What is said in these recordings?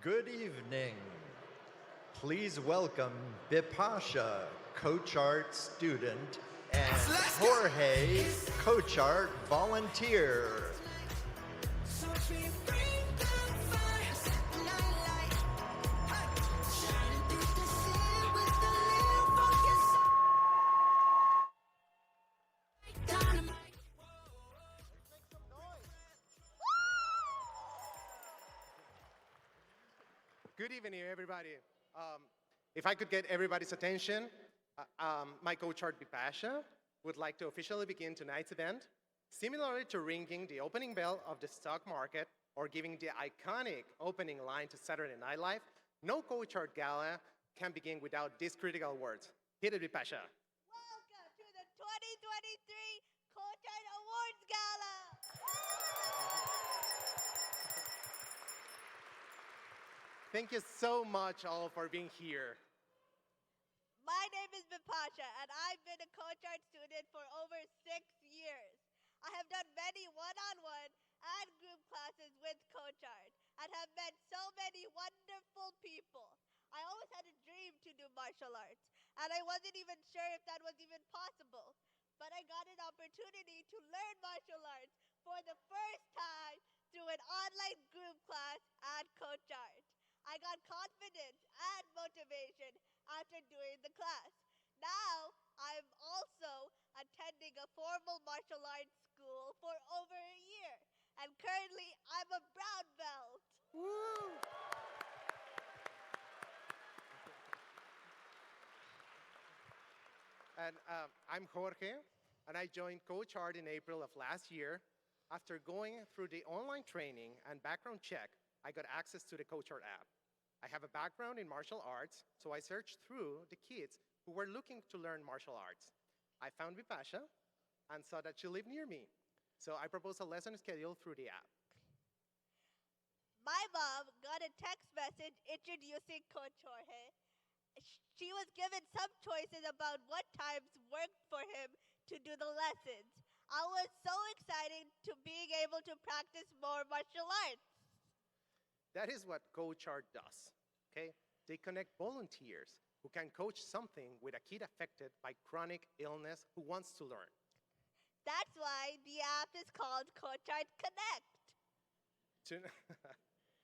Good evening. Please welcome Bipasha, CoachArt student, and Jorge, CoachArt volunteer. Good evening, everybody. If I could get everybody's attention, my coach Art Bipasha would like to officially begin tonight's event. Similarly to ringing the opening bell of the stock market or giving the iconic opening line to Saturday Night Live, no coach Art Gala can begin without these critical words. Hit it, Bipasha. Welcome to the 2023 CoachArt Awards Gala. Thank you so much all for being here. My name is Bipasha, and I've been a CoachArt student for over 6 years. I have done many one-on-one and group classes with CoachArt and have met so many wonderful people. I always had a dream to do martial arts, and I wasn't even sure if that was even possible. But I got an opportunity to learn martial arts for the first time through an online group class at CoachArt. I got confidence and motivation after doing the class. Now, I'm also attending a formal martial arts school for over a year, and currently I'm a brown belt. Woo! And I'm Jorge, and I joined Coach Art in April of last year. After going through the online training and background check, I got access to the Coach Art app. I have a background in martial arts, so I searched through the kids who were looking to learn martial arts. I found Bipasha and saw that she lived near me. So I proposed a lesson schedule through the app. My mom got a text message introducing Coach Jorge. She was given some choices about what times worked for him to do the lessons. I was so excited to being able to practice more martial arts. That is what Coach Art does, okay? They connect volunteers who can coach something with a kid affected by chronic illness who wants to learn. That's why the app is called CoachArt Connect.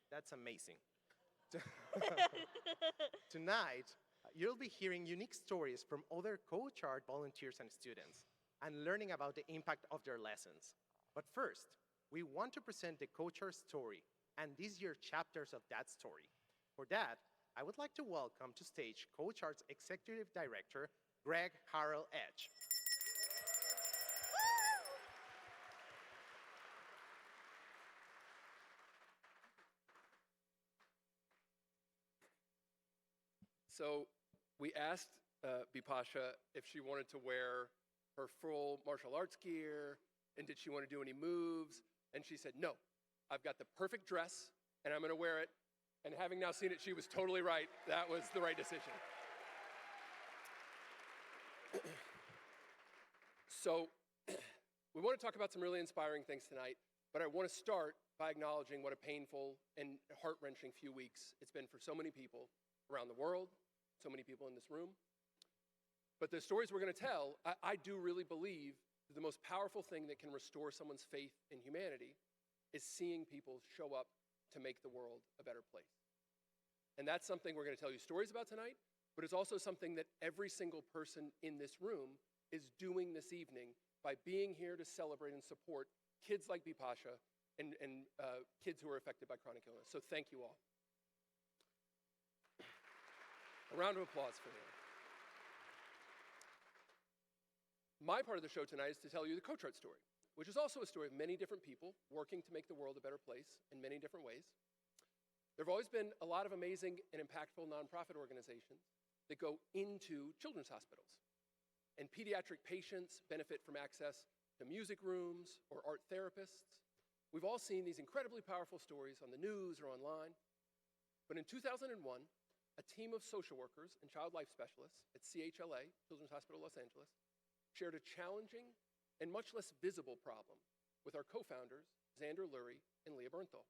That's amazing. Tonight, you'll be hearing unique stories from other Coach Art volunteers and students and learning about the impact of their lessons. But first, we want to present the Coach Art story and this year's chapters of that story. For that, I would like to welcome to stage Coach Art's Executive Director, Greg Harrell Edge. So we asked Bipasha if she wanted to wear her full martial arts gear and did she want to do any moves, and she said, no, I've got the perfect dress and I'm going to wear it. And having now seen it, she was totally right. That was the right decision. So we want to talk about some really inspiring things tonight, but I want to start by acknowledging what a painful and heart-wrenching few weeks it's been for so many people around the world, so many people in this room. But the stories we're going to tell, I do really believe that the most powerful thing that can restore someone's faith in humanity is seeing people show up to make the world a better place. And that's something we're going to tell you stories about tonight, but it's also something that every single person in this room is doing this evening by being here to celebrate and support kids like Bipasha and kids who are affected by chronic illness. So thank you all. A round of applause for them. My part of the show tonight is to tell you the CoachArt story, which is also a story of many different people working to make the world a better place in many different ways. There have always been a lot of amazing and impactful nonprofit organizations that go into children's hospitals. And pediatric patients benefit from access to music rooms or art therapists. We've all seen these incredibly powerful stories on the news or online. But in 2001, a team of social workers and child life specialists at CHLA, Children's Hospital Los Angeles, shared a challenging and much less visible problem with our co-founders, Xander Lurie and Leah Bernthal.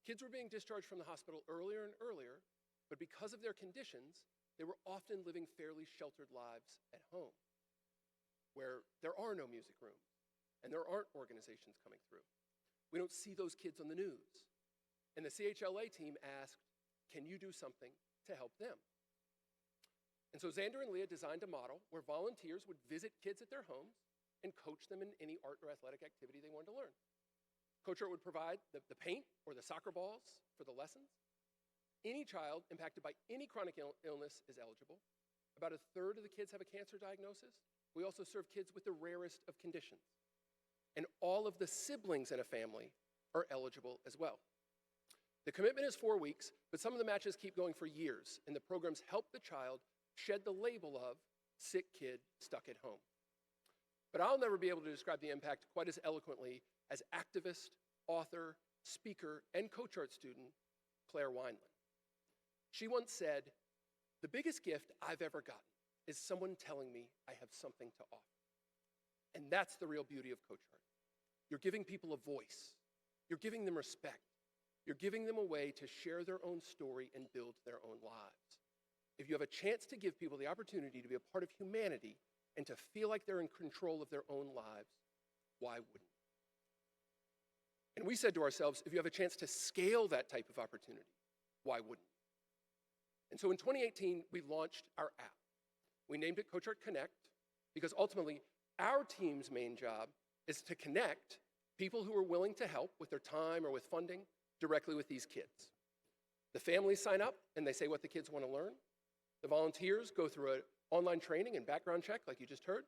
Kids were being discharged from the hospital earlier and earlier, but because of their conditions, they were often living fairly sheltered lives at home, where there are no music rooms and there aren't organizations coming through. We don't see those kids on the news. And the CHLA team asked, can you do something to help them? And so Xander and Leah designed a model where volunteers would visit kids at their homes and coach them in any art or athletic activity they wanted to learn. CoachArt would provide the paint or the soccer balls for the lessons. Any child impacted by any chronic illness is eligible. About a third of the kids have a cancer diagnosis. We also serve kids with the rarest of conditions. And all of the siblings in a family are eligible as well. The commitment is 4 weeks, but some of the matches keep going for years, and the programs help the child shed the label of sick kid stuck at home. But I'll never be able to describe the impact quite as eloquently as activist, author, speaker, and CoachArt student Claire Wineland. She once said, "The biggest gift I've ever gotten is someone telling me I have something to offer." And that's the real beauty of CoachArt. You're giving people a voice. You're giving them respect. You're giving them a way to share their own story and build their own lives. If you have a chance to give people the opportunity to be a part of humanity and to feel like they're in control of their own lives, why wouldn't? And we said to ourselves, if you have a chance to scale that type of opportunity, why wouldn't? And so in 2018, we launched our app. We named it CoachArt Connect because ultimately our team's main job is to connect people who are willing to help with their time or with funding directly with these kids. The families sign up and they say what the kids want to learn. The volunteers go through an online training and background check like you just heard,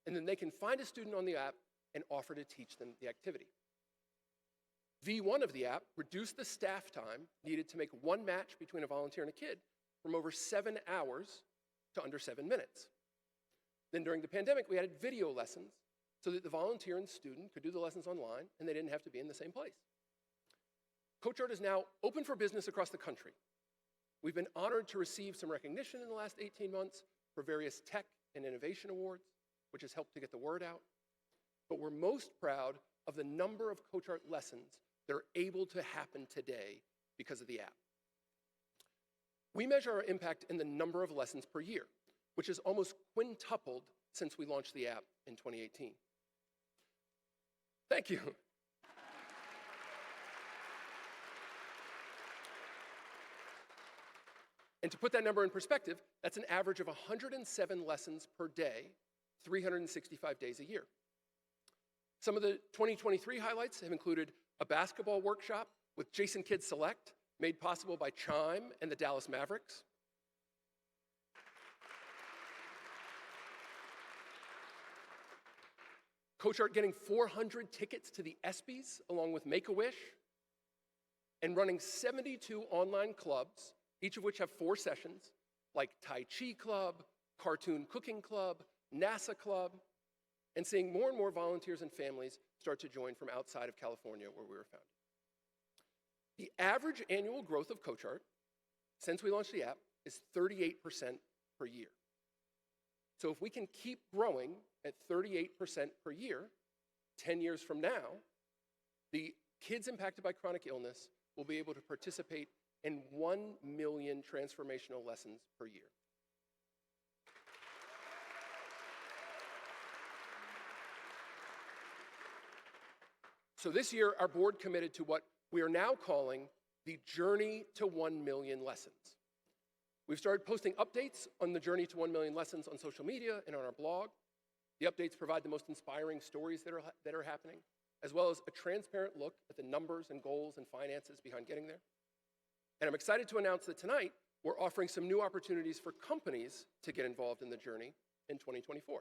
and then they can find a student on the app and offer to teach them the activity. V1 of the app reduced the staff time needed to make one match between a volunteer and a kid from over 7 hours to under 7 minutes. Then during the pandemic, we added video lessons so that the volunteer and student could do the lessons online and they didn't have to be in the same place. CoachArt is now open for business across the country. We've been honored to receive some recognition in the last 18 months for various tech and innovation awards, which has helped to get the word out. But we're most proud of the number of CoachArt lessons that are able to happen today because of the app. We measure our impact in the number of lessons per year, which has almost quintupled since we launched the app in 2018. Thank you. And to put that number in perspective, that's an average of 107 lessons per day, 365 days a year. Some of the 2023 highlights have included a basketball workshop with Jason Kidd Select, made possible by Chime and the Dallas Mavericks. CoachArt getting 400 tickets to the ESPYs along with Make-A-Wish, and running 72 online clubs, each of which have 4 sessions, like Tai Chi Club, Cartoon Cooking Club, NASA Club, and seeing more and more volunteers and families start to join from outside of California where we were founded. The average annual growth of CoachArt since we launched the app is 38% per year. So if we can keep growing at 38% per year, 10 years from now, the kids impacted by chronic illness will be able to participate in 1 million transformational lessons per year. So this year, our board committed to what we are now calling the Journey to 1 Million Lessons. We've started posting updates on the Journey to 1 Million Lessons on social media and on our blog. The updates provide the most inspiring stories that are happening, as well as a transparent look at the numbers and goals and finances behind getting there. And I'm excited to announce that tonight, we're offering some new opportunities for companies to get involved in the journey in 2024.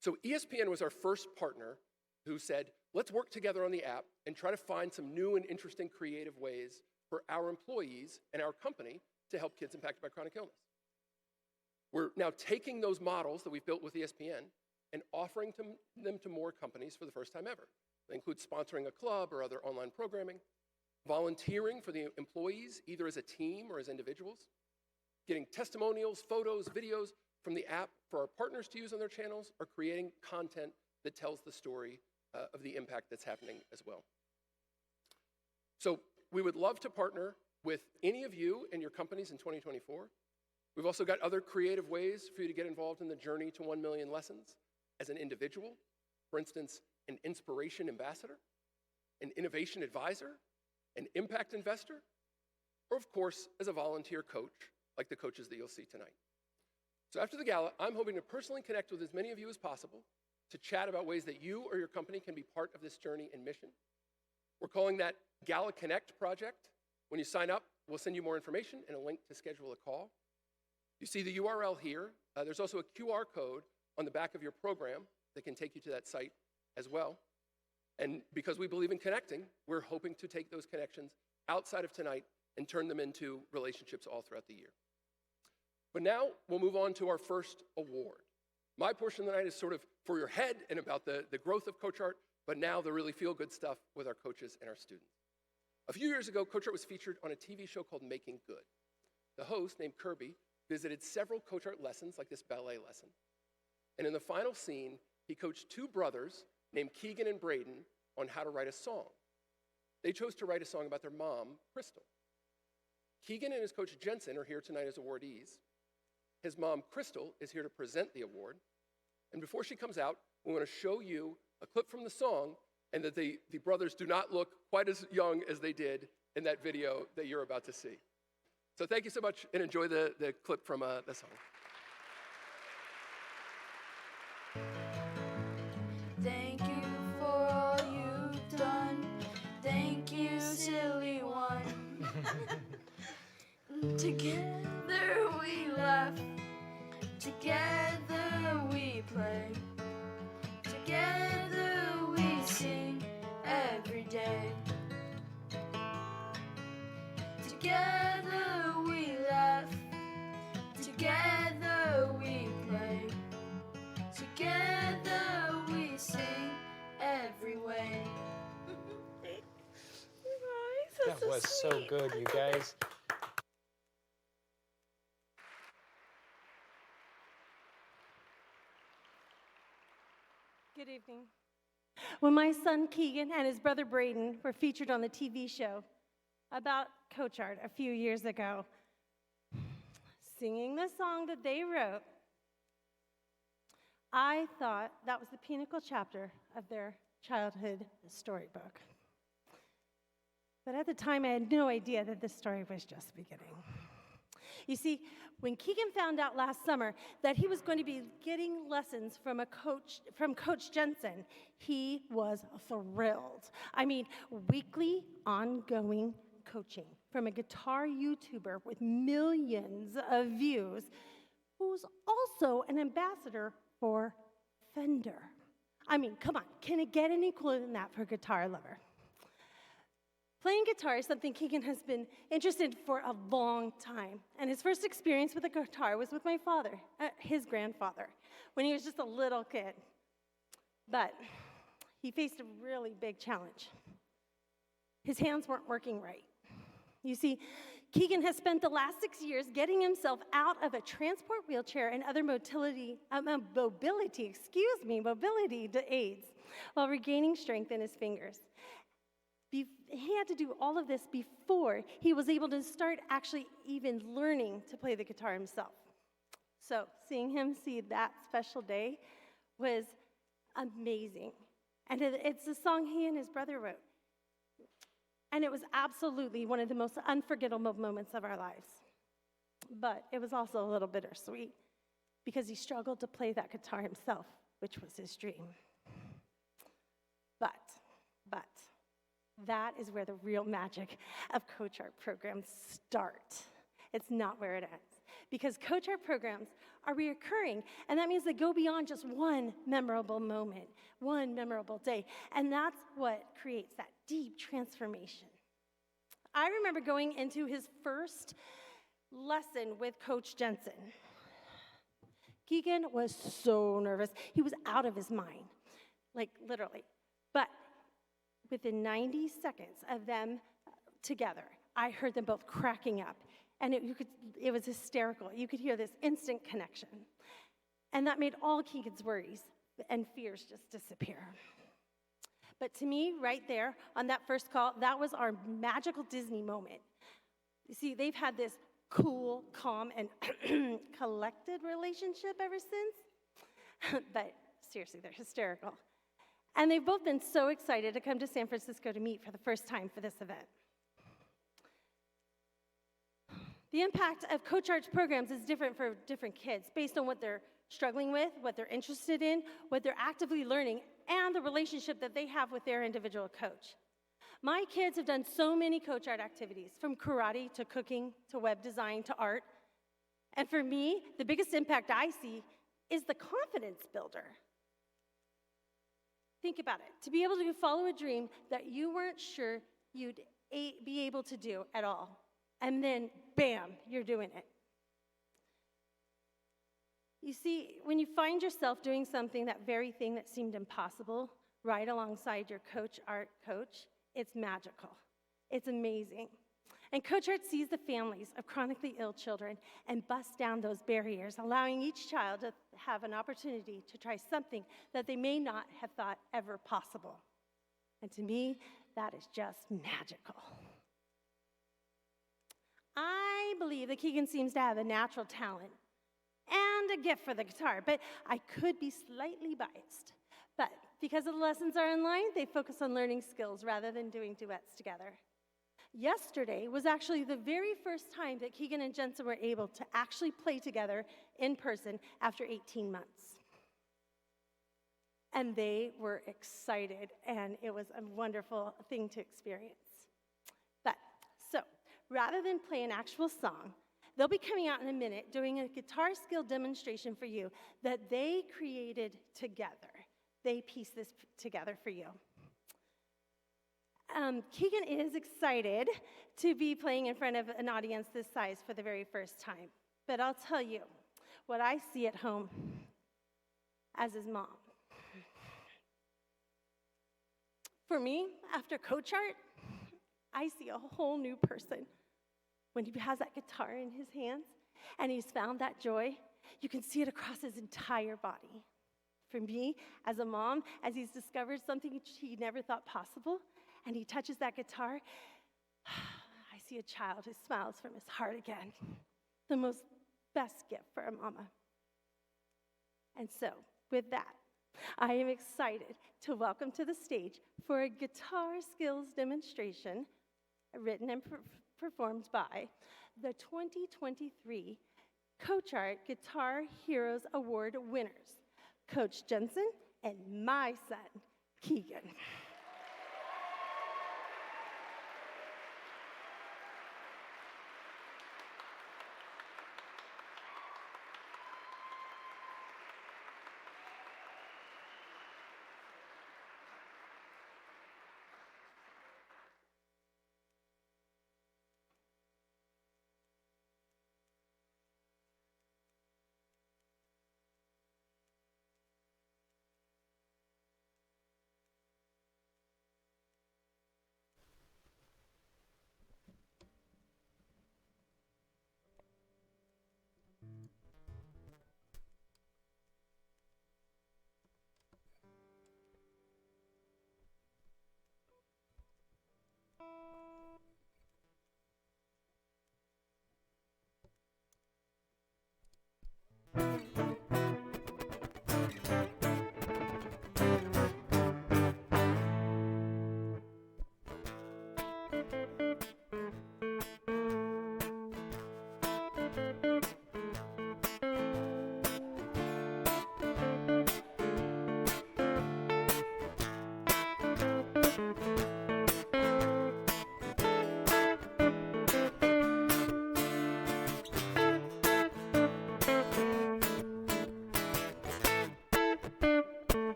So ESPN was our first partner who said, let's work together on the app and try to find some new and interesting creative ways for our employees and our company to help kids impacted by chronic illness. We're now taking those models that we've built with ESPN and offering them to more companies for the first time ever. They include sponsoring a club or other online programming, volunteering for the employees, either as a team or as individuals, getting testimonials, photos, videos from the app for our partners to use on their channels, or creating content that tells the story of the impact that's happening as well. So we would love to partner with any of you and your companies in 2024. We've also got other creative ways for you to get involved in the journey to 1 million lessons as an individual. For instance, an inspiration ambassador, an innovation advisor, an impact investor, or of course, as a volunteer coach, like the coaches that you'll see tonight. So after the gala, I'm hoping to personally connect with as many of you as possible to chat about ways that you or your company can be part of this journey and mission. We're calling that Gala Connect project. When you sign up, we'll send you more information and a link to schedule a call. You see the URL here. There's also a QR code on the back of your program that can take you to that site as well. And because we believe in connecting, we're hoping to take those connections outside of tonight and turn them into relationships all throughout the year. But now we'll move on to our first award. My portion of the night is sort of for your head and about the growth of CoachArt, but now the really feel-good stuff with our coaches and our students. A few years ago, CoachArt was featured on a TV show called Making Good. The host, named Kirby, visited several CoachArt lessons, like this ballet lesson. And in the final scene, he coached two brothers named Keegan and Braden on how to write a song. They chose to write a song about their mom, Crystal. Keegan and his coach, Jensen, are here tonight as awardees. His mom, Crystal, is here to present the award. And before she comes out, we want to show you a clip from the song, and that the brothers do not look quite as young as they did in that video that you're about to see. So thank you so much, and enjoy the clip from the song. Thank you for all you've done. Thank you, silly one. Together we laugh. Together we play. Together we sing every day. Together we laugh. Together we play. Together we sing every way. That was so good, you guys. Good evening. When my son Keegan and his brother Braden were featured on the TV show about CoachArt a few years ago, singing the song that they wrote, I thought that was the pinnacle chapter of their childhood storybook. But at the time, I had no idea that this story was just beginning. You see, when Keegan found out last summer that he was going to be getting lessons from Coach Jensen, he was thrilled. I mean, weekly, ongoing coaching from a guitar YouTuber with millions of views, who's also an ambassador for Fender. I mean, come on, can it get any cooler than that for a guitar lover? Playing guitar is something Keegan has been interested in for a long time. And his first experience with a guitar was with my father, his grandfather, when he was just a little kid. But he faced a really big challenge. His hands weren't working right. You see, Keegan has spent the last 6 years getting himself out of a transport wheelchair and other mobility aids while regaining strength in his fingers. He had to do all of this before he was able to start actually even learning to play the guitar himself. So seeing him see that special day was amazing. And it's a song he and his brother wrote. And it was absolutely one of the most unforgettable moments of our lives. But it was also a little bittersweet because he struggled to play that guitar himself, which was his dream. But, that is where the real magic of CoachArt programs start. It's not where it ends. Because CoachArt programs are reoccurring, and that means they go beyond just one memorable moment, one memorable day, and that's what creates that deep transformation. I remember going into his first lesson with Coach Jensen. Keegan was so nervous. He was out of his mind, like literally. But within 90 seconds of them together, I heard them both cracking up. And it was hysterical. You could hear this instant connection. And that made all Keegan's worries and fears just disappear. But to me, right there on that first call, that was our magical Disney moment. You see, they've had this cool, calm, and collected relationship ever since. But seriously, they're hysterical. And they've both been so excited to come to San Francisco to meet for the first time for this event. The impact of CoachArt's programs is different for different kids based on what they're struggling with, what they're interested in, what they're actively learning, and the relationship that they have with their individual coach. My kids have done so many CoachArt activities, from karate to cooking to web design to art. And for me, the biggest impact I see is the confidence builder. Think about it. To be able to follow a dream that you weren't sure you'd be able to do at all. And then, bam, you're doing it. You see, when you find yourself doing something, that very thing that seemed impossible, right alongside your CoachArt coach, it's magical. It's amazing. And CoachArt sees the families of chronically ill children and busts down those barriers, allowing each child to have an opportunity to try something that they may not have thought ever possible. And to me, that is just magical. I believe that Keegan seems to have a natural talent and a gift for the guitar, but I could be slightly biased. But because the lessons are online, they focus on learning skills rather than doing duets together. Yesterday was actually the very first time that Keegan and Jensen were able to actually play together in person after 18 months. And they were excited, and it was a wonderful thing to experience. So, rather than play an actual song, they'll be coming out in a minute doing a guitar skill demonstration for you that they created together. They pieced this together for you. Keegan is excited to be playing in front of an audience this size for the very first time. But I'll tell you what I see at home as his mom. For me, after CoachArt, I see a whole new person. When he has that guitar in his hands and he's found that joy, you can see it across his entire body. For me, as a mom, as he's discovered something he never thought possible, and he touches that guitar, I see a child who smiles from his heart again. The most best gift for a mama. And so, with that, I am excited to welcome to the stage for a guitar skills demonstration written and performed by the 2023 CoachArt Guitar Heroes Award winners, Coach Jensen and my son, Keegan.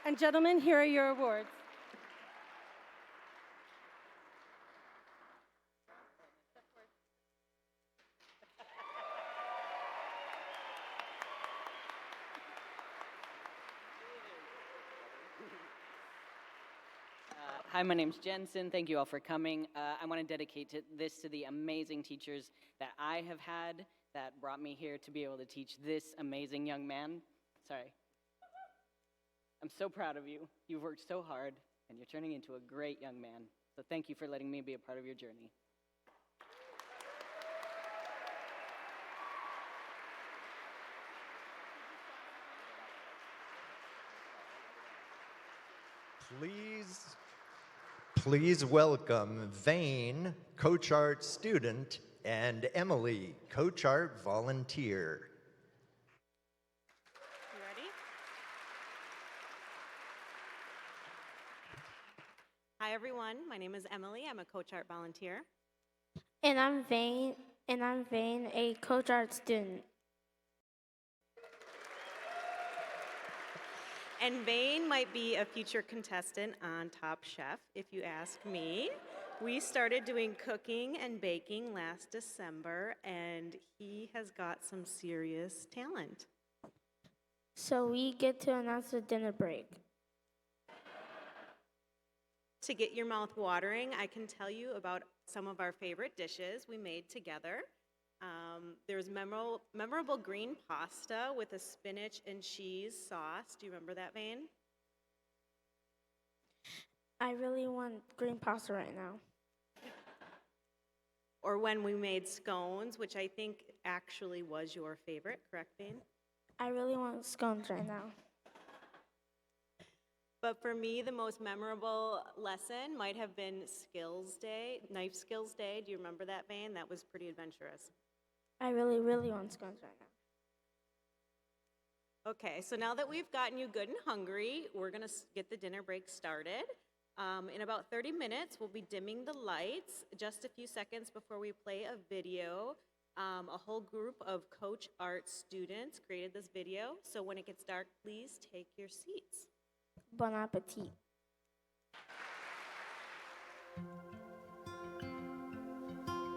And gentlemen, here are your awards. Hi, my name's Jensen. Thank you all for coming. I want to dedicate this to the amazing teachers that I have had that brought me here to be able to teach this amazing young man. Sorry. I'm so proud of you. You've worked so hard, and you're turning into a great young man. So thank you for letting me be a part of your journey. Please welcome Vane, CoachArt student, and Emily, CoachArt volunteer. You ready? Hi everyone, my name is Emily. I'm a CoachArt volunteer. And I'm Vane, a CoachArt student. And Vane might be a future contestant on Top Chef, if you ask me. We started doing cooking and baking last December, and he has got some serious talent. So we get to announce the dinner break. To get your mouth watering, I can tell you about some of our favorite dishes we made together. There's memorable green pasta with a spinach and cheese sauce. Do you remember that, Vane? I really want green pasta right now. Or when we made scones, which I think actually was your favorite, correct, Vane? I really want scones right now. But for me, the most memorable lesson might have been Skills Day, Knife Skills Day. Do you remember that, Vane? That was pretty adventurous. I really, really want scones right now. Okay, so now that we've gotten you good and hungry, we're gonna get the dinner break started. In about 30 minutes, we'll be dimming the lights just a few seconds before we play a video. A whole group of CoachArt students created this video, so when it gets dark, please take your seats. Bon appetit.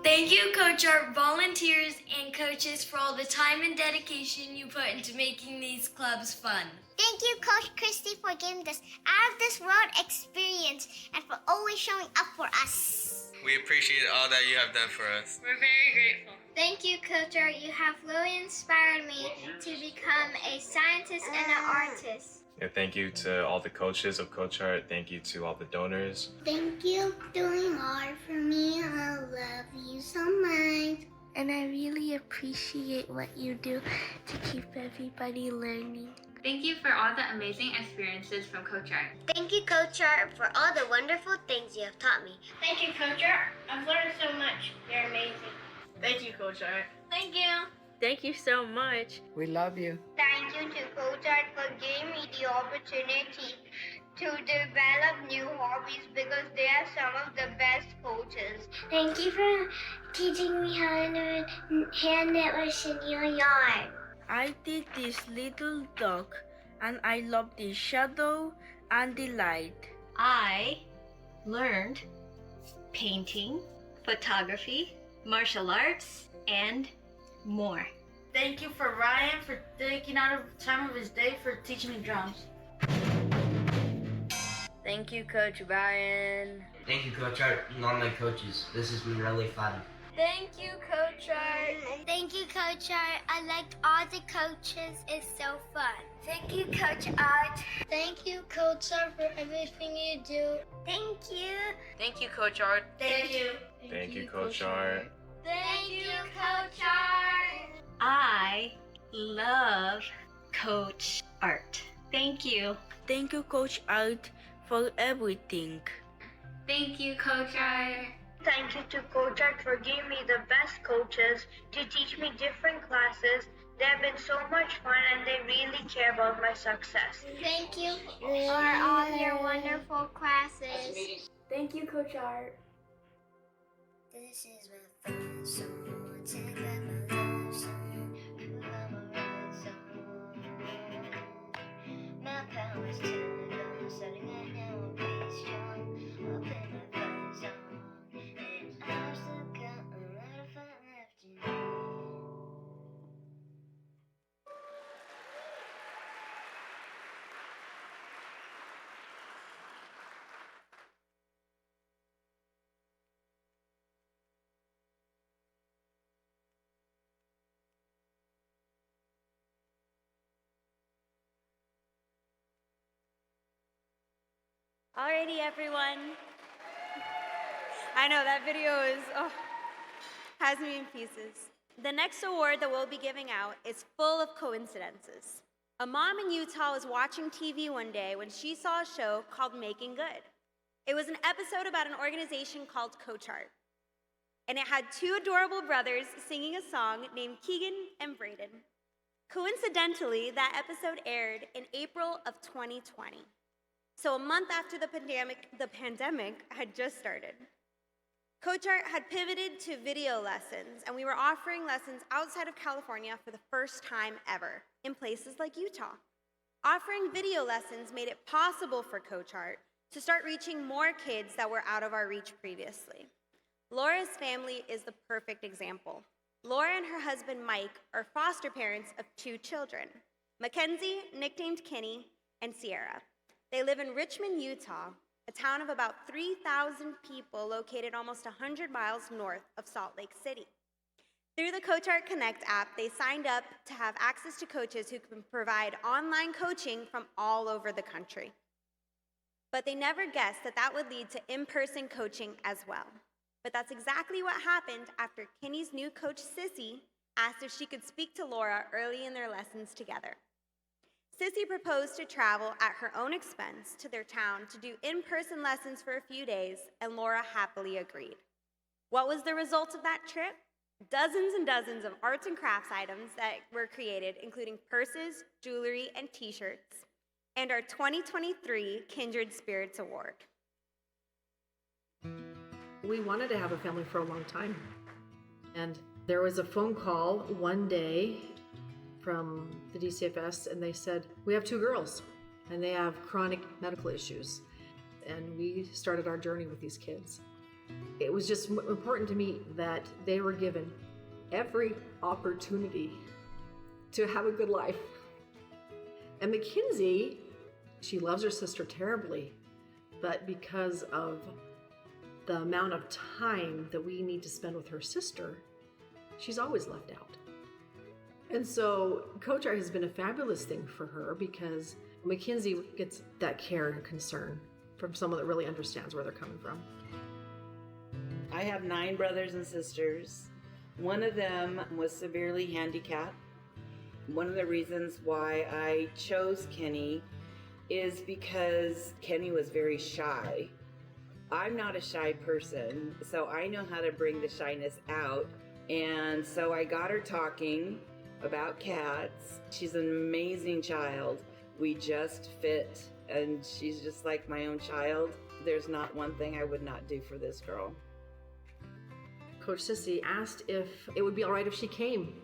Thank you, CoachArt volunteers and coaches, for all the time and dedication you put into making these clubs fun. Thank you, Coach Christy, for giving this out-of-this-world experience and for always showing up for us. We appreciate all that you have done for us. We're very grateful. Thank you, CoachArt. You have really inspired me to become a scientist and an artist. Yeah, thank you to all the coaches of CoachArt. Thank you to all the donors. Thank you for doing hard for me. I love you so much. And I really appreciate what you do to keep everybody learning. Thank you for all the amazing experiences from CoachArt. Thank you, CoachArt, for all the wonderful things you have taught me. Thank you, CoachArt. I've learned so much. You're amazing. Thank you, CoachArt. Thank you. Thank you so much. We love you. Thank you to CoachArt for giving me the opportunity to develop new hobbies because they are some of the best coaches. Thank you for teaching me how to hand knit in your yard. I did this little dog, and I love the shadow and the light. I learned painting, photography, martial arts, and more. Thank you for Ryan for taking out time of his day for teaching me drums. Thank you, Coach Ryan. Thank you, CoachArt, and all my coaches. This has been really fun. Thank you, CoachArt. Thank you, CoachArt. I liked all the coaches. It's so fun. Thank you, CoachArt. Thank you, CoachArt, for everything you do. Thank you. Thank you, CoachArt. Thank you. Thank you, CoachArt. Thank you, CoachArt. I love CoachArt. Thank you. Thank you, CoachArt, for everything. Thank you, CoachArt. Thank you to CoachArt for giving me the best coaches to teach me different classes. They have been so much fun and they really care about my success. Thank you for all your wonderful classes. Thank you, CoachArt. This is my first song. Take my love song. My power's turning on. Alrighty, everyone. I know that video has me in pieces. The next award that we'll be giving out is full of coincidences. A mom in Utah was watching TV one day when she saw a show called Making Good. It was an episode about an organization called CoachArt. And it had two adorable brothers singing a song named Keegan and Braden. Coincidentally, that episode aired in April of 2020. So a month after the pandemic had just started. CoachArt had pivoted to video lessons, and we were offering lessons outside of California for the first time ever, in places like Utah. Offering video lessons made it possible for CoachArt to start reaching more kids that were out of our reach previously. Laura's family is the perfect example. Laura and her husband Mike are foster parents of two children, Mackenzie, nicknamed Kenny, and Sierra. They live in Richmond, Utah, a town of about 3,000 people located almost 100 miles north of Salt Lake City. Through the CoachArt Connect app, they signed up to have access to coaches who can provide online coaching from all over the country. But they never guessed that that would lead to in-person coaching as well. But that's exactly what happened after Kenny's new coach, Sissy, asked if she could speak to Laura early in their lessons together. Sissy proposed to travel at her own expense to their town to do in-person lessons for a few days, and Laura happily agreed. What was the result of that trip? Dozens and dozens of arts and crafts items that were created, including purses, jewelry, and t-shirts, and our 2023 Kindred Spirits Award. We wanted to have a family for a long time. And there was a phone call one day from the DCFS, and they said, we have two girls, and they have chronic medical issues. And we started our journey with these kids. It was just important to me that they were given every opportunity to have a good life. And Mackenzie, she loves her sister terribly, but because of the amount of time that we need to spend with her sister, she's always left out. And so CoachArt has been a fabulous thing for her because Mackenzie gets that care and concern from someone that really understands where they're coming from. I have 9 brothers and sisters. One of them was severely handicapped. One of the reasons why I chose Kenny is because Kenny was very shy. I'm not a shy person, so I know how to bring the shyness out. And so I got her talking about cats. She's an amazing child. We just fit, and she's just like my own child. There's not one thing I would not do for this girl. Coach Sissy asked if it would be all right if she came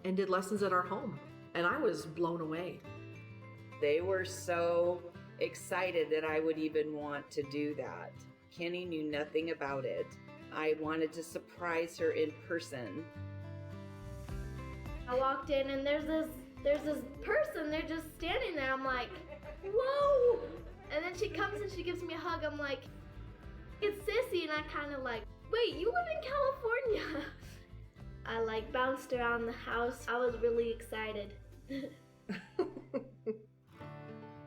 and did lessons at our home, and I was blown away. They were so excited that I would even want to do that. Kenny knew nothing about it. I wanted to surprise her in person. I walked in and there's this person, they're just standing there. I'm like, whoa! And then she comes and she gives me a hug. I'm like, it's Sissy, and I kind of like, wait, you live in California? I like bounced around the house. I was really excited.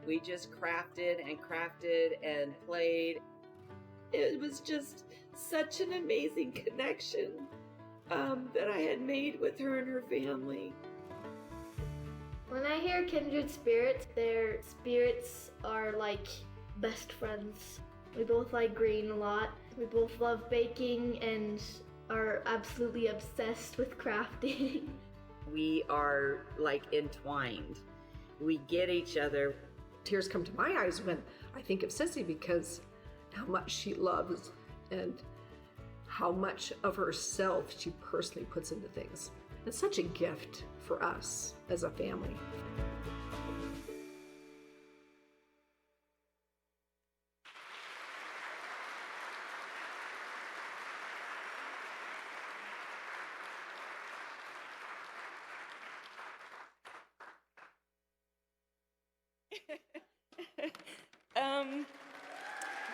We just crafted and played. It was just such an amazing connection that I had made with her and her family. When I hear kindred spirits, their spirits are like best friends. We both like green a lot. We both love baking and are absolutely obsessed with crafting. We are like entwined. We get each other. Tears come to my eyes when I think of Sissy because how much she loves and how much of herself she personally puts into things. It's such a gift for us as a family.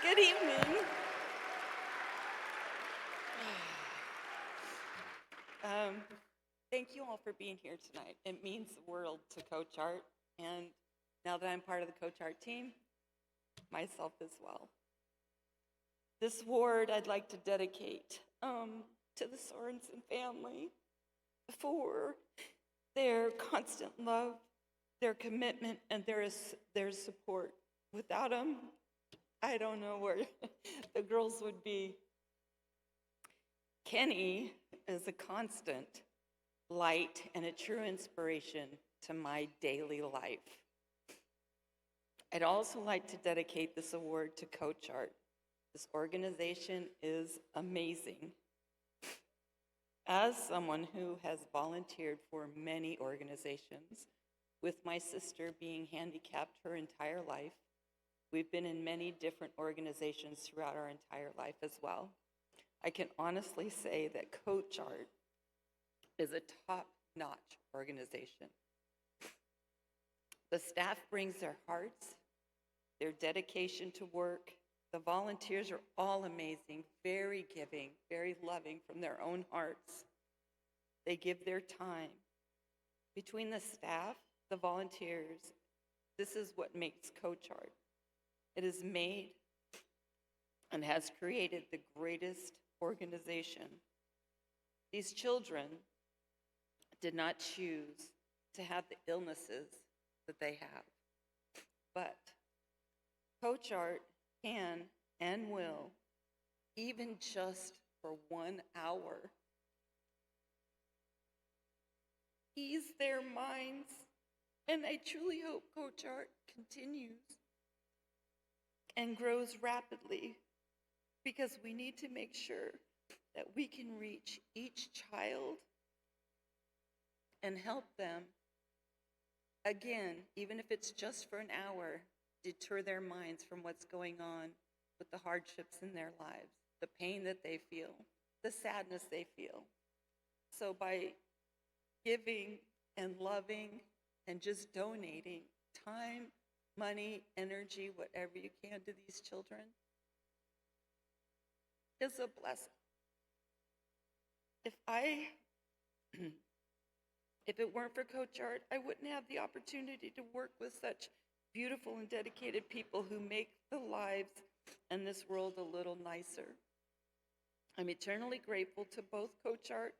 Good evening. Thank you all for being here tonight. It means the world to CoachArt, and now that I'm part of the CoachArt team, myself as well. This award I'd like to dedicate to the Sorensen family for their constant love, their commitment, and their support. Without them, I don't know where the girls would be. Kenny is a constant light and a true inspiration to my daily life. I'd also like to dedicate this award to CoachArt. This organization is amazing. As someone who has volunteered for many organizations, with my sister being handicapped her entire life, we've been in many different organizations throughout our entire life as well. I can honestly say that CoachArt is a top-notch organization. The staff brings their hearts, their dedication to work. The volunteers are all amazing, very giving, very loving from their own hearts. They give their time. Between the staff, the volunteers, this is what makes CoachArt. It is made and has created the greatest organization. These children did not choose to have the illnesses that they have, but CoachArt can and will, even just for 1 hour, ease their minds. And I truly hope CoachArt continues and grows rapidly, because we need to make sure that we can reach each child and help them, again, even if it's just for an hour, deter their minds from what's going on with the hardships in their lives, the pain that they feel, the sadness they feel. So by giving and loving and just donating time, money, energy, whatever you can to these children is a blessing. If it weren't for CoachArt, I wouldn't have the opportunity to work with such beautiful and dedicated people who make the lives and this world a little nicer. I'm eternally grateful to both CoachArt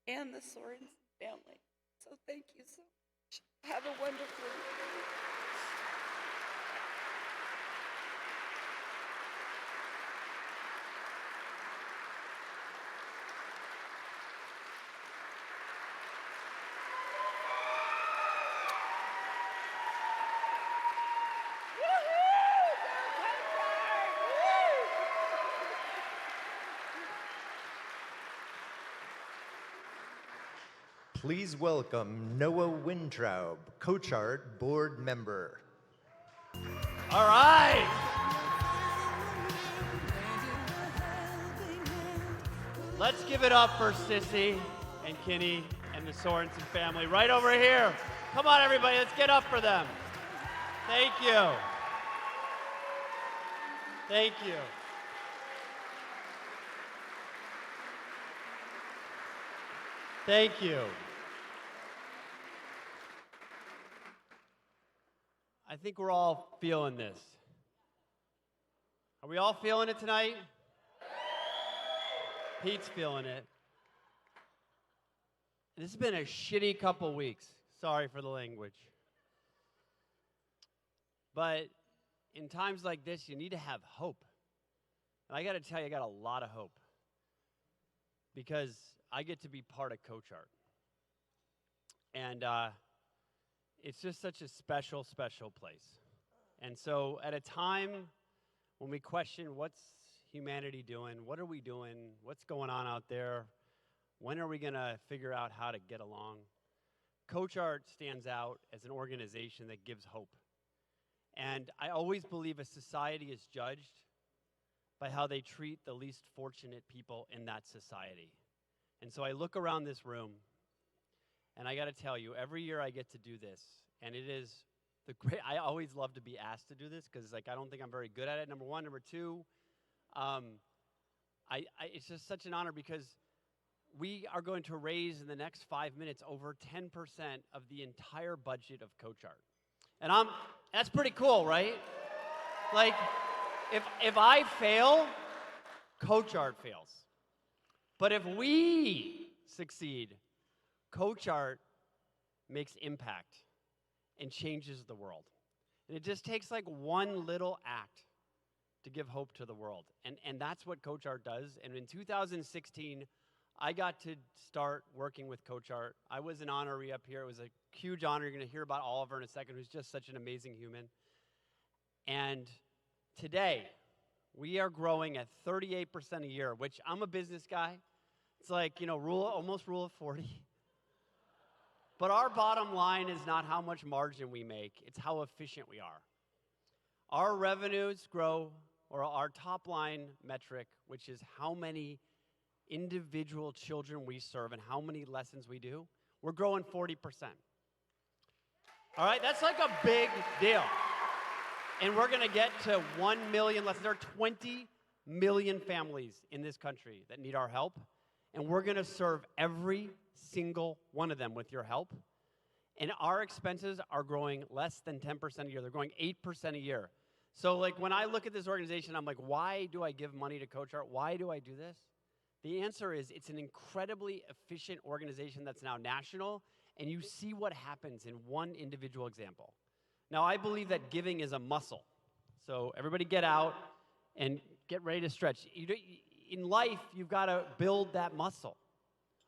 and the Sorensen family. So thank you so much. Have a wonderful evening. Please welcome Noah Wintraub, CoachArt board member. All right. Let's give it up for Sissy and Kinney and the Sorensen family right over here. Come on, everybody, let's get up for them. Thank you. Thank you. Thank you. I think we're all feeling this. Are we all feeling it tonight? Pete's feeling it. This has been a shitty couple weeks. Sorry for the language. But in times like this, you need to have hope. And I got to tell you, I got a lot of hope. Because I get to be part of CoachArt. And it's just such a special, special place. And so at a time when we question what's humanity doing, what are we doing, what's going on out there, when are we going to figure out how to get along, CoachArt stands out as an organization that gives hope. And I always believe a society is judged by how they treat the least fortunate people in that society. And so I look around this room, and I got to tell you, every year I get to do this, and it is the great. I always love to be asked to do this because, like, I don't think I'm very good at it. Number one, number two, it's just such an honor because we are going to raise in the next 5 minutes over 10% of the entire budget of CoachArt, and that's pretty cool, right? Like, if I fail, CoachArt fails. But if we succeed, CoachArt makes impact and changes the world. And it just takes like one little act to give hope to the world. And that's what CoachArt does. And in 2016, I got to start working with CoachArt. I was an honoree up here. It was a huge honor. You're going to hear about Oliver in a second, who's just such an amazing human. And today, we are growing at 38% a year, which I'm a business guy. It's like, almost rule of 40. But our bottom line is not how much margin we make, it's how efficient we are. Our revenues grow, or our top line metric, which is how many individual children we serve and how many lessons we do, we're growing 40%. All right, that's like a big deal. And we're going to get to 1 million lessons. There are 20 million families in this country that need our help, and we're going to serve every single one of them with your help. And our expenses are growing less than 10% a year. They're growing 8% a year. So like when I look at this organization, I'm like, why do I give money to CoachArt? Why do I do this? The answer is it's an incredibly efficient organization that's now national, and you see what happens in one individual example. Now, I believe that giving is a muscle. So everybody get out and get ready to stretch. In life, you've got to build that muscle.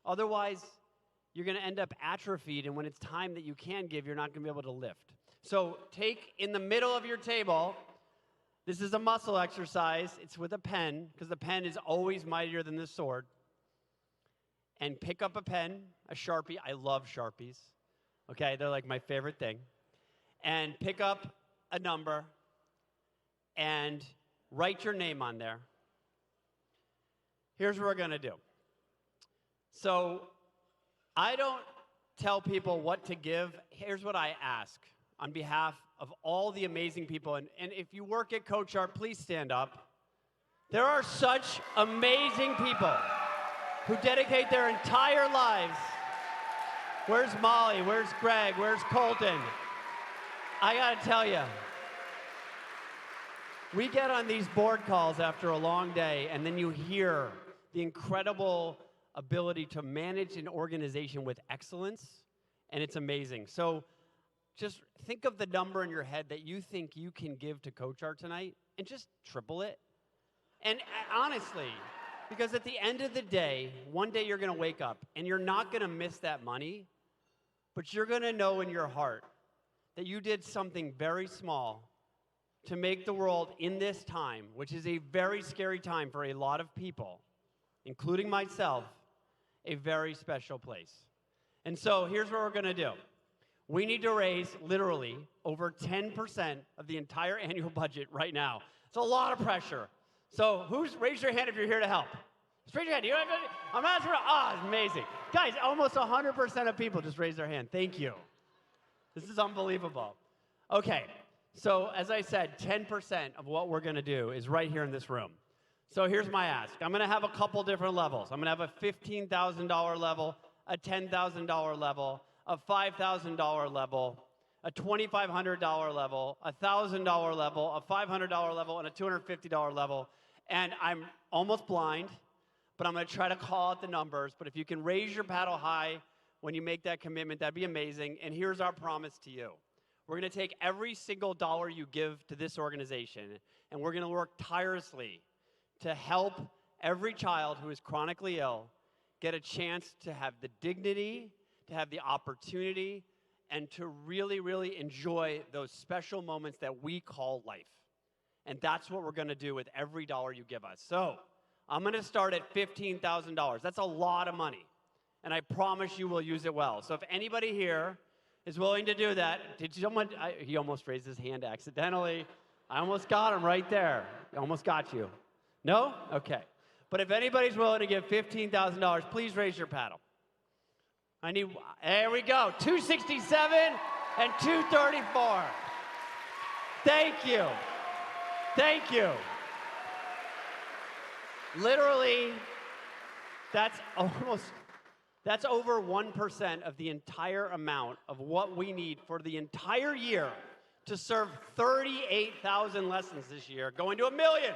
Otherwise, you're going to end up atrophied, and when it's time that you can give, you're not going to be able to lift. So take in the middle of your table, this is a muscle exercise. It's with a pen, because the pen is always mightier than the sword. And pick up a pen, a Sharpie. I love Sharpies. Okay, they're like my favorite thing. And pick up a number and write your name on there. Here's what we're going to do. So I don't tell people what to give. Here's what I ask on behalf of all the amazing people. And if you work at CoachArt, please stand up. There are such amazing people who dedicate their entire lives. Where's Molly? Where's Greg? Where's Colton? I got to tell you, we get on these board calls after a long day, and then you hear the incredible ability to manage an organization with excellence, and it's amazing. So just think of the number in your head that you think you can give to CoachArt tonight, and just triple it. And honestly, because at the end of the day, one day you're going to wake up, and you're not going to miss that money, but you're going to know in your heart that you did something very small to make the world in this time, which is a very scary time for a lot of people, including myself, a very special place. And so here's what we're going to do. We need to raise literally over 10% of the entire annual budget right now. It's a lot of pressure. So raise your hand if you're here to help. Just raise your hand. I'm asking it's amazing. Guys, almost 100% of people just raised their hand. Thank you. This is unbelievable. Okay, so as I said, 10% of what we're going to do is right here in this room. So here's my ask. I'm going to have a couple different levels. I'm going to have a $15,000 level, a $10,000 level, a $5,000 level, a $2,500 level, a $1,000 level, a $500 level, and a $250 level. And I'm almost blind, but I'm going to try to call out the numbers. But if you can raise your paddle high when you make that commitment, that'd be amazing. And here's our promise to you. We're going to take every single dollar you give to this organization, and we're going to work tirelessly to help every child who is chronically ill get a chance to have the dignity, to have the opportunity, and to really, really enjoy those special moments that we call life. And that's what we're going to do with every dollar you give us. So I'm going to start at $15,000. That's a lot of money. And I promise you will use it well. So if anybody here is willing to do that, he almost raised his hand accidentally. I almost got him right there. I almost got you. No? Okay. But if anybody's willing to give $15,000, please raise your paddle. There we go, 267 and 234. Thank you. Thank you. Literally, that's over 1% of the entire amount of what we need for the entire year to serve 38,000 lessons this year, going to $1 million.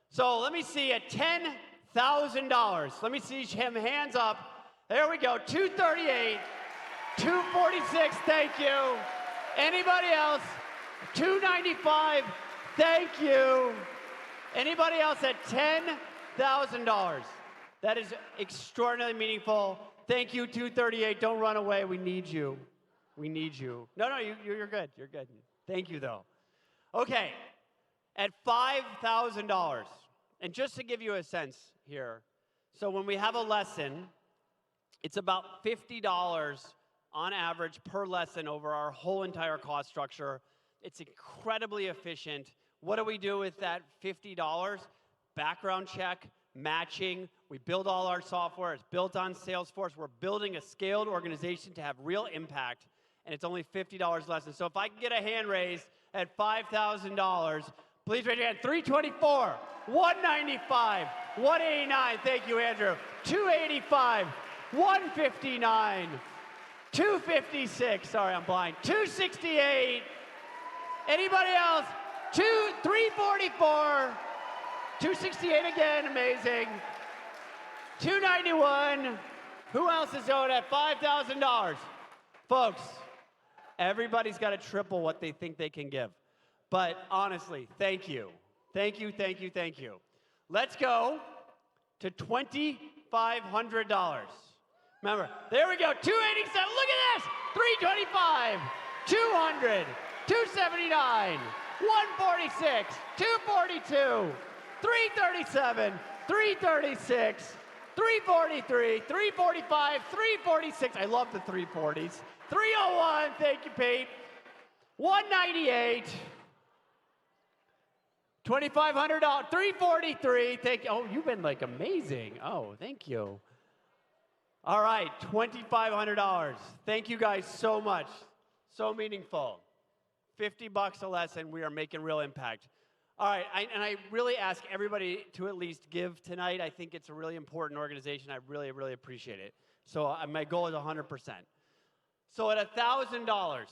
So let me see at $10,000. Let me see him hands up. There we go, 238, 246, thank you. Anybody else? 295, thank you. Anybody else at $10,000? That is extraordinarily meaningful. Thank you, 238. Don't run away. We need you. We need you. No, you're good. You're good. Thank you, though. Okay, at $5,000, and just to give you a sense here, so when we have a lesson, it's about $50 on average per lesson over our whole entire cost structure. It's incredibly efficient. What do we do with that $50? Background check, matching. We build all our software. It's built on Salesforce. We're building a scaled organization to have real impact, and it's only $50 lesson. So if I can get a hand raised at $5,000, please raise your hand. 324, 195, 189. Thank you, Andrew. 285, 159, 256. Sorry, I'm blind. 268. Anybody else? 344. 268 again, amazing. 291. Who else is owed at $5,000? Folks, everybody's got to triple what they think they can give. But honestly, thank you. Thank you, thank you, thank you. Let's go to $2,500. Remember, there we go, 287. Look at this. 325, 200, 279, 146, 242, 337, 336, 343, 345, 346. I love the 340s. 301, thank you, Pete. 198, $2,500, 343, thank you. Oh, you've been like amazing. Oh, thank you. All right, $2,500. Thank you guys so much. So meaningful. $50 a lesson, we are making real impact. All right, I really ask everybody to at least give tonight. I think it's a really important organization. I really, really appreciate it. So my goal is 100%. So at $1,000,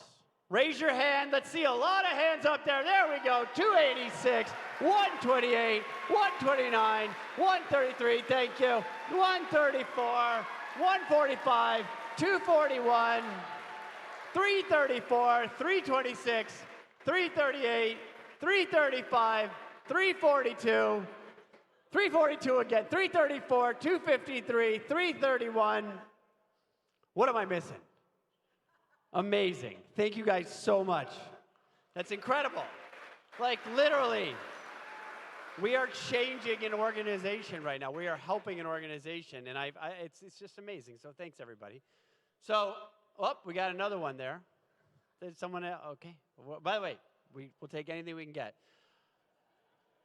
raise your hand. Let's see a lot of hands up there. There we go. 286, 128, 129, 133. Thank you. 134, 145, 241, 334, 326, 338, 335, 342, 342 again, 334, 253, 331. What am I missing? Amazing. Thank you guys so much. That's incredible. Like literally, we are changing an organization right now. We are helping an organization, and it's just amazing. So thanks, everybody. So, we got another one there. Did someone else? Okay. Well, by the way, we'll take anything we can get.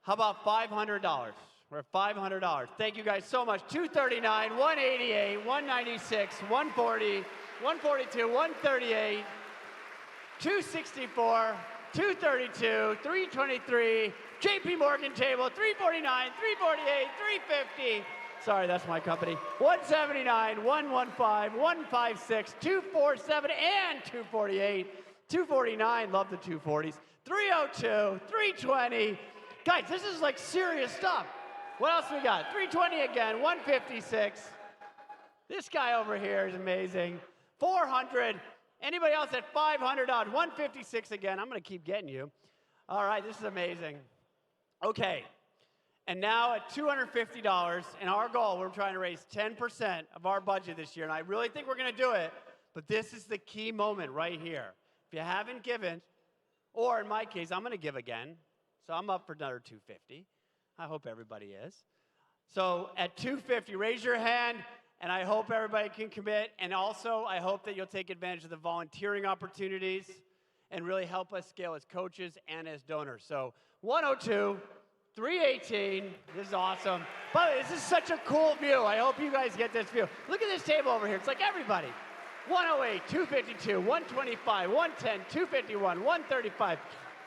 How about $500? We're at $500. Thank you guys so much. 239, 188, 196, 140, 142, 138, 264, 232, 323, JP Morgan table, 349, 348, 350. Sorry, that's my company. 179, 115, 156, 247, and 248. 249, love the 240s. 302, 320. Guys, this is like serious stuff. What else we got? 320 again, 156. This guy over here is amazing. 400. Anybody else at $500? 156 again. I'm going to keep getting you. All right, this is amazing. Okay, and now at $250, and our goal, we're trying to raise 10% of our budget this year, and I really think we're going to do it, but this is the key moment right here. If you haven't given, or in my case, I'm going to give again, so I'm up for another $250. I hope everybody is. So at $250, raise your hand, and I hope everybody can commit, and also I hope that you'll take advantage of the volunteering opportunities and really help us scale as coaches and as donors. So 102, 318, this is awesome. By the way, this is such a cool view. I hope you guys get this view. Look at this table over here. It's like everybody. 108, 252, 125, 110, 251, 135,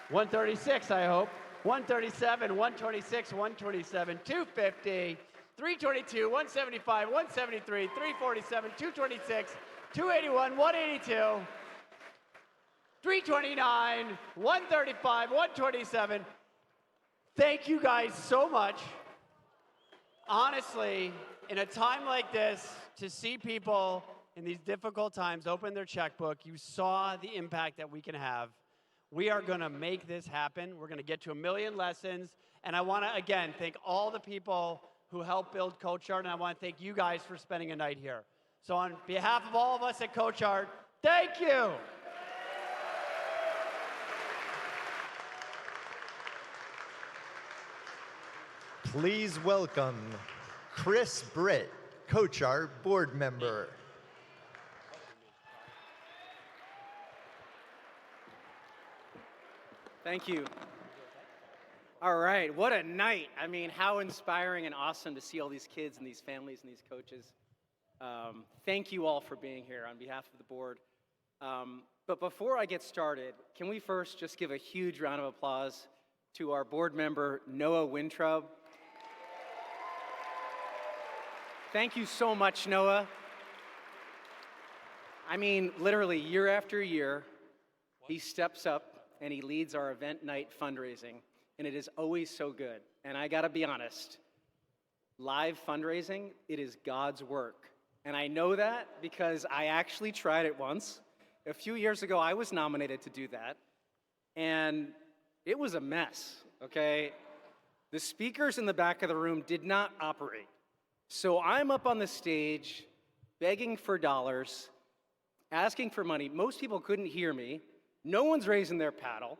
136, I hope. 137, 126, 127, 250, 322, 175, 173, 347, 226, 281, 182. 329, 135, 127. Thank you guys so much. Honestly, in a time like this, to see people in these difficult times open their checkbook, you saw the impact that we can have. We are going to make this happen. We're going to get to 1 million lessons. And I want to, again, thank all the people who helped build CoachArt, and I want to thank you guys for spending a night here. So on behalf of all of us at CoachArt, thank you. Please welcome Chris Britt, CoachArt board member. Thank you. All right, what a night. I mean, how inspiring and awesome to see all these kids and these families and these coaches. Thank you all for being here on behalf of the board. But before I get started, can we first just give a huge round of applause to our board member, Noah Wintrub. Thank you so much, Noah. I mean, literally, year after year, he steps up and he leads our event night fundraising, and it is always so good. And I gotta be honest, live fundraising, it is God's work. And I know that because I actually tried it once. A few years ago, I was nominated to do that, and it was a mess, okay? The speakers in the back of the room did not operate. So I'm up on the stage begging for dollars, asking for money. Most people couldn't hear me. No one's raising their paddle.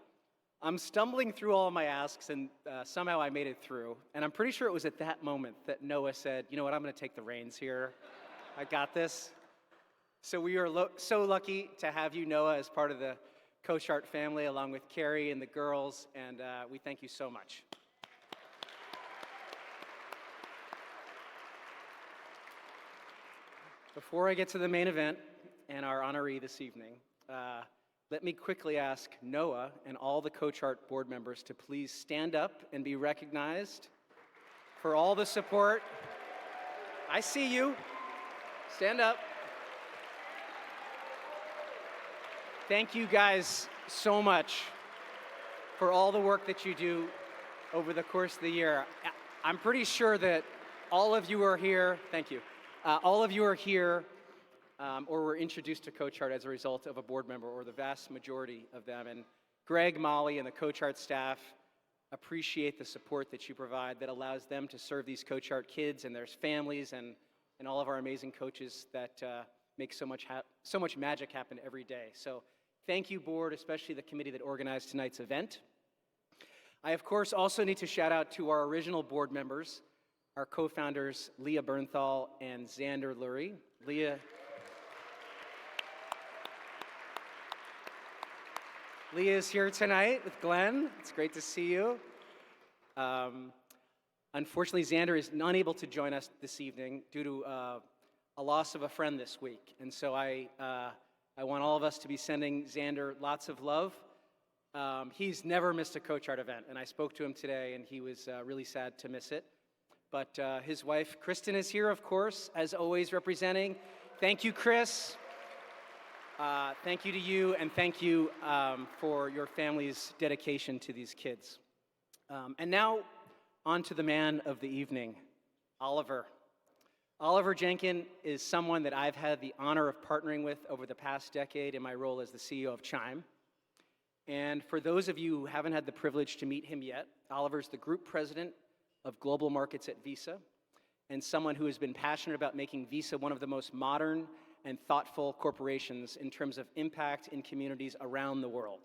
I'm stumbling through all of my asks, and somehow I made it through. And I'm pretty sure it was at that moment that Noah said, you know what, I'm gonna take the reins here. I got this. So we are so lucky to have you, Noah, as part of the CoachArt family, along with Carrie and the girls, and we thank you so much. Before I get to the main event and our honoree this evening, let me quickly ask Noah and all the CoachArt board members to please stand up and be recognized for all the support. I see you. Stand up. Thank you guys so much for all the work that you do over the course of the year. I'm pretty sure that all of you are here. Thank you. All of you are here or were introduced to CoachArt as a result of a board member, or the vast majority of them. And Greg, Molly, and the CoachArt staff appreciate the support that you provide that allows them to serve these CoachArt kids and their families and all of our amazing coaches that make so much magic happen every day. So thank you, board, especially the committee that organized tonight's event. I, of course, also need to shout out to our original board members, our co-founders, Leah Bernthal and Xander Lurie. Leah is here tonight with Glenn. It's great to see you. Unfortunately, Xander is unable to join us this evening due to a loss of a friend this week. And so I want all of us to be sending Xander lots of love. He's never missed a CoachArt event, and I spoke to him today, and he was really sad to miss it. But his wife, Kristen, is here, of course, as always, representing. Thank you, Chris. Thank you to you, and thank you for your family's dedication to these kids. And now, on to the man of the evening, Oliver. Oliver Jenkin is someone that I've had the honor of partnering with over the past decade in my role as the CEO of Chime. And for those of you who haven't had the privilege to meet him yet, Oliver's the group president of global markets at Visa, and someone who has been passionate about making Visa one of the most modern and thoughtful corporations in terms of impact in communities around the world.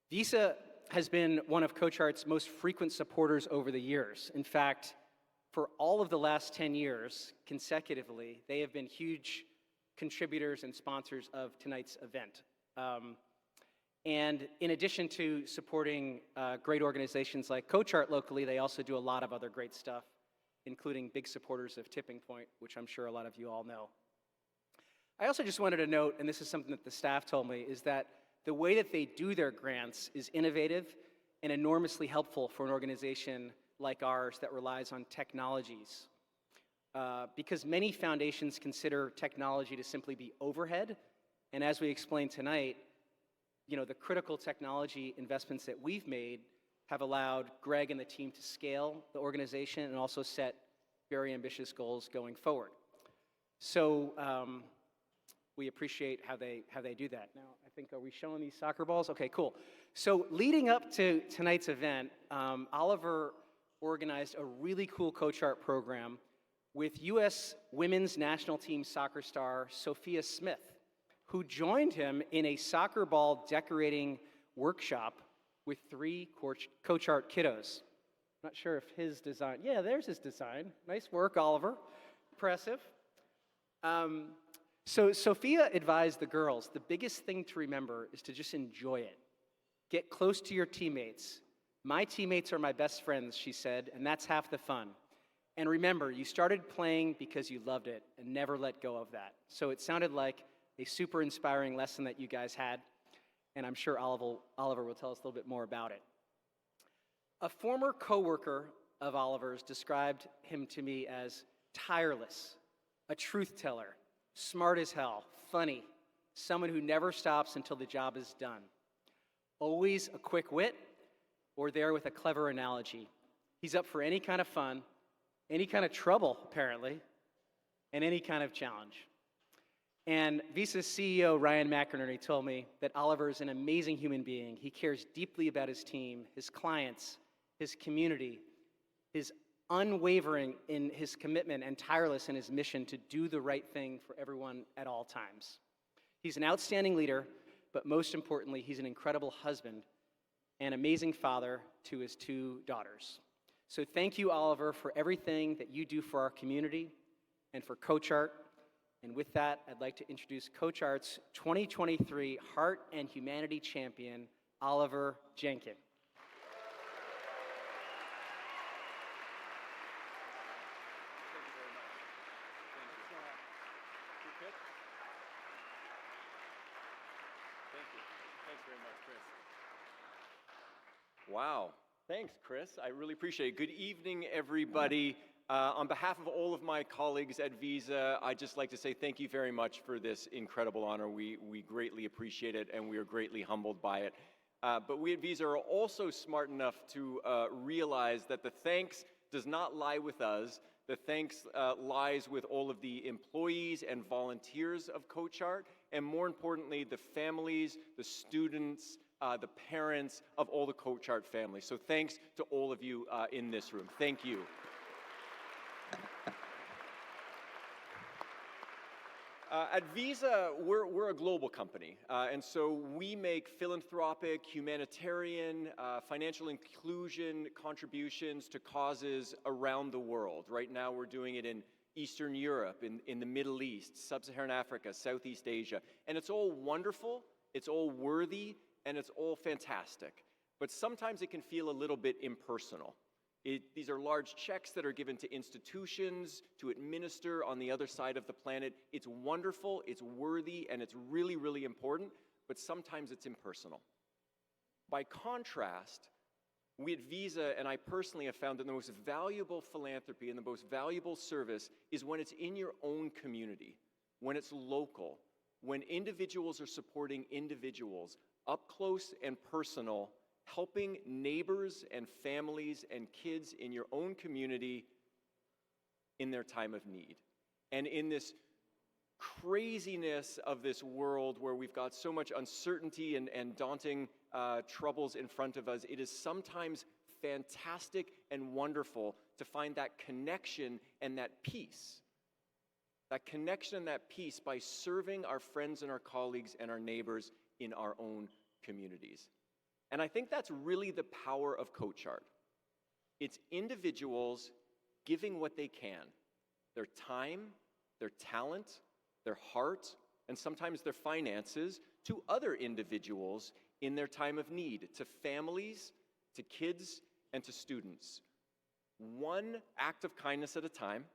Visa has been one of CoachArt's most frequent supporters over the years. In fact, for all of the last 10 years, consecutively, they have been huge contributors and sponsors of tonight's event. And in addition to supporting great organizations like CoachArt locally, they also do a lot of other great stuff, including big supporters of Tipping Point, which I'm sure a lot of you all know. I also just wanted to note, and this is something that the staff told me, is that the way that they do their grants is innovative and enormously helpful for an organization like ours that relies on technologies. Because many foundations consider technology to simply be overhead, and as we explained tonight, the critical technology investments that we've made have allowed Greg and the team to scale the organization and also set very ambitious goals going forward. So we appreciate how they do that. Now, I think, are we showing these soccer balls? Okay, cool. So leading up to tonight's event, Oliver organized a really cool CoachArt program with U.S. women's national team soccer star Sophia Smith, who joined him in a soccer ball decorating workshop with 3 CoachArt kiddos. Not sure if his design, yeah, there's his design. Nice work, Oliver. Impressive. So Sophia advised the girls, the biggest thing to remember is to just enjoy it. Get close to your teammates. My teammates are my best friends, she said, and that's half the fun. And remember, you started playing because you loved it and never let go of that. So it sounded like a super inspiring lesson that you guys had, and I'm sure Oliver will tell us a little bit more about it. A former coworker of Oliver's described him to me as tireless, a truth teller, smart as hell, funny, someone who never stops until the job is done. Always a quick wit, or there with a clever analogy. He's up for any kind of fun, any kind of trouble, apparently, and any kind of challenge. And Visa's CEO, Ryan McInerney, told me that Oliver is an amazing human being. He cares deeply about his team, his clients, his community, his unwavering in his commitment and tireless in his mission to do the right thing for everyone at all times. He's an outstanding leader, but most importantly, he's an incredible husband and amazing father to his 2 daughters. So thank you, Oliver, for everything that you do for our community and for CoachArt. And with that, I'd like to introduce CoachArt's 2023 Heart and Humanity Champion, Oliver Jenkin. Wow. Thanks, Chris. I really appreciate it. Good evening, everybody. On behalf of all of my colleagues at Visa, I'd just like to say thank you very much for this incredible honor. We greatly appreciate it, and we are greatly humbled by it. But we at Visa are also smart enough to realize that the thanks does not lie with us. The thanks lies with all of the employees and volunteers of CoachArt, and more importantly, the families, the students, the parents of all the CoachArt families. So thanks to all of you in this room. Thank you. At Visa, we're a global company, and so we make philanthropic, humanitarian, financial inclusion contributions to causes around the world. Right now, we're doing it in Eastern Europe, in the Middle East, Sub-Saharan Africa, Southeast Asia, and it's all wonderful, it's all worthy, and it's all fantastic. But sometimes it can feel a little bit impersonal. These are large checks that are given to institutions to administer on the other side of the planet. It's wonderful, it's worthy, and it's really, really important, but sometimes it's impersonal. By contrast, we at Visa, and I personally have found that the most valuable philanthropy and the most valuable service is when it's in your own community, when it's local, when individuals are supporting individuals, up close and personal, helping neighbors and families and kids in your own community in their time of need. And in this craziness of this world where we've got so much uncertainty and daunting troubles in front of us, it is sometimes fantastic and wonderful to find that connection and that peace. That connection and that peace by serving our friends and our colleagues and our neighbors in our own communities. And I think that's really the power of CoachArt. It's individuals giving what they can, their time, their talent, their heart, and sometimes their finances to other individuals in their time of need, to families, to kids, and to students. One act of kindness at a time,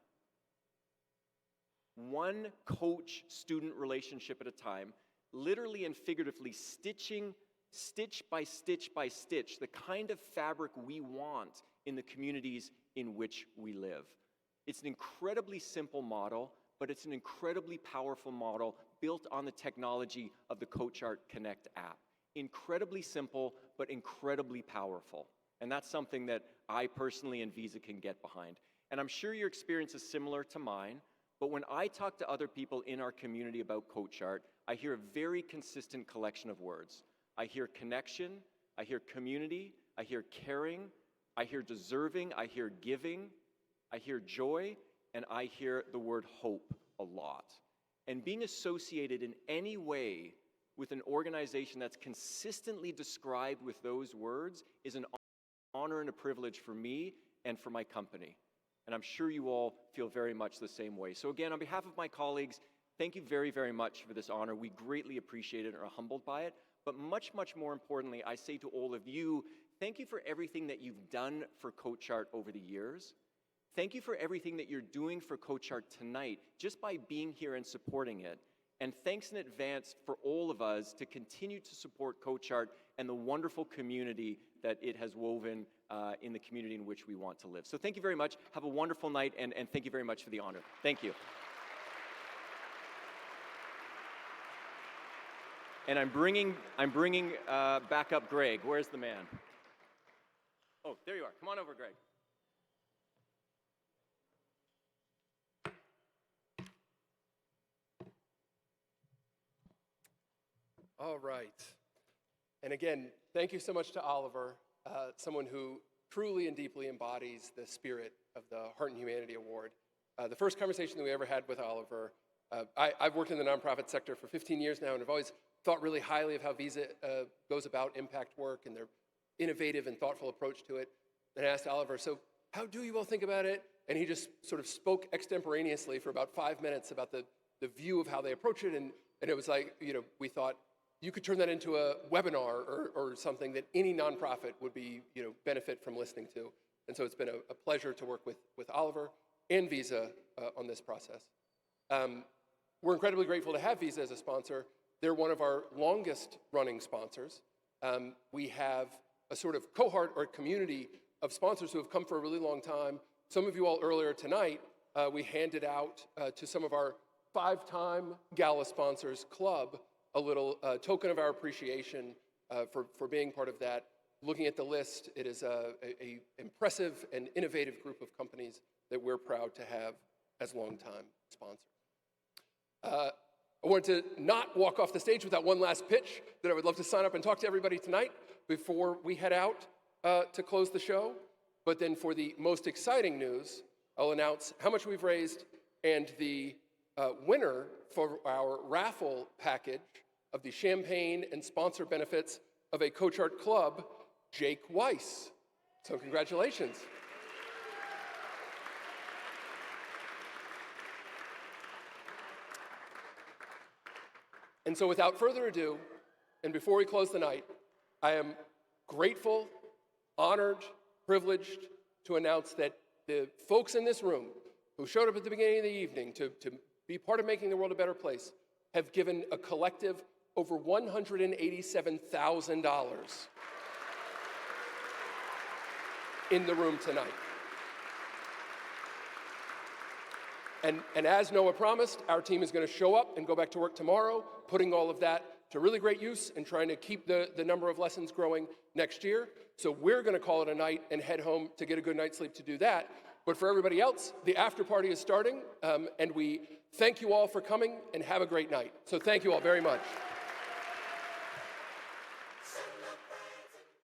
one coach-student relationship at a time, literally and figuratively stitching stitch by stitch by stitch, the kind of fabric we want in the communities in which we live. It's an incredibly simple model, but it's an incredibly powerful model built on the technology of the CoachArt Connect app. incredibly simple, but incredibly powerful. And that's something that I personally and Visa can get behind. And I'm sure your experience is similar to mine, but when I talk to other people in our community about CoachArt, I hear a very consistent collection of words. I hear connection, I hear community, I hear caring, I hear deserving, I hear giving, I hear joy, and I hear the word hope a lot. And being associated in any way with an organization that's consistently described with those words is an honor and a privilege for me and for my company. And I'm sure you all feel very much the same way. So again, on behalf of my colleagues, thank you very, very much for this honor. We greatly appreciate it and are humbled by it. But much, much more importantly, I say to all of you, thank you for everything that you've done for CoachArt over the years. Thank you for everything that you're doing for CoachArt tonight, just by being here and supporting it. And thanks in advance for all of us to continue to support CoachArt and the wonderful community that it has woven in the community in which we want to live. So thank you very much. Have a wonderful night, and thank you very much for the honor. Thank you. And I'm bringing back up Greg. Where's the man? Oh, there you are. Come on over, Greg. All right. And again, thank you so much to Oliver, someone who truly and deeply embodies the spirit of the Heart and Humanity Award. The first conversation that we ever had with Oliver, I've worked in the nonprofit sector for 15 years now, and I've always thought really highly of how Visa goes about impact work and their innovative and thoughtful approach to it. And I asked Oliver, so how do you all think about it? And he just sort of spoke extemporaneously for about 5 minutes about the view of how they approach it. And it was like, we thought, you could turn that into a webinar or something that any nonprofit would be, benefit from listening to. And so it's been a pleasure to work with Oliver and Visa on this process. We're incredibly grateful to have Visa as a sponsor. They're one of our longest running sponsors. We have a sort of cohort or community of sponsors who have come for a really long time. Some of you all earlier tonight, we handed out to some of our 5-time Gala sponsors club a little token of our appreciation for being part of that. Looking at the list, it is a impressive and innovative group of companies that we're proud to have as longtime sponsors. I wanted to not walk off the stage without one last pitch that I would love to sign up and talk to everybody tonight before we head out to close the show. But then for the most exciting news, I'll announce how much we've raised and the winner for our raffle package of the champagne and sponsor benefits of a CoachArt club, Jake Weiss. So congratulations. And so without further ado, and before we close the night, I am grateful, honored, privileged to announce that the folks in this room who showed up at the beginning of the evening to be part of making the world a better place have given a collective over $187,000 in the room tonight. And as Noah promised, our team is going to show up and go back to work tomorrow, putting all of that to really great use and trying to keep the number of lessons growing next year. So we're going to call it a night and head home to get a good night's sleep to do that. But for everybody else, the after party is starting, and we thank you all for coming and have a great night. So thank you all very much.